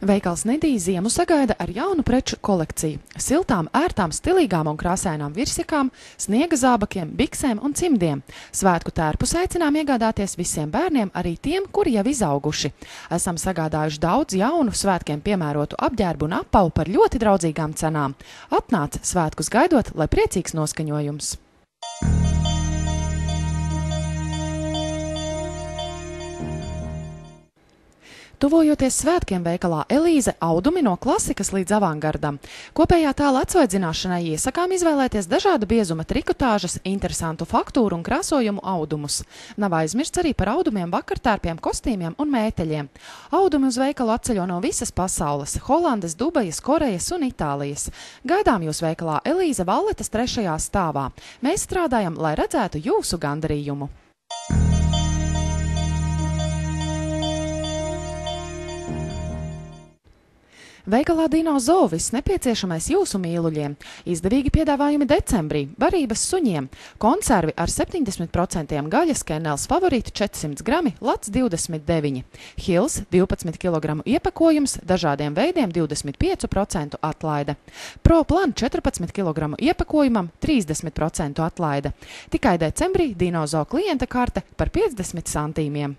Veikals Nedī ziemu sagaida ar jaunu preču kolekciju – siltām, ērtām, stilīgām un krāsainām virsjakām, sniega zābakiem, biksēm un cimdiem. Svētku tērpus aicinām iegādāties visiem bērniem, arī tiem, kuri jau izauguši. Esam sagādājuši daudz jaunu, svētkiem piemērotu apģērbu un apavu par ļoti draudzīgām cenām. Atnāc svētkus gaidot, lai priecīgs noskaņojums! Tuvojoties svētkiem veikalā Elīze audumi no klasikas līdz avangardam. Kopējā tēla atsvaidzināšanai iesakām izvēlēties dažāda biezuma trikotāžas, interesantu faktūru un krāsojumu audumus. Nav aizmirsts arī par audumiem vakartērpiem, kostīmiem un mēteļiem. Audumi uz veikalu atceļo no visas pasaules – Holandes, Dubajas, Korejas un Itālijas. Gaidām jūs veikalā Elīze Valletas 3. stāvā. Mēs strādājam, lai redzētu jūsu gandarījumu. Veikalā Dino Zoo viss nepieciešamais jūsu mīluļiem. Izdevīgi piedāvājumi decembrī, barības suņiem, konservi ar 70% gaļas, Kennels favorīti 400 grami, lats 29. Hils 12 kg iepakojums, dažādiem veidiem 25% atlaide. Pro Plan 14 kg iepakojumam 30% atlaide. Tikai decembrī Dino Zoo klienta karte par 50 centīmiem.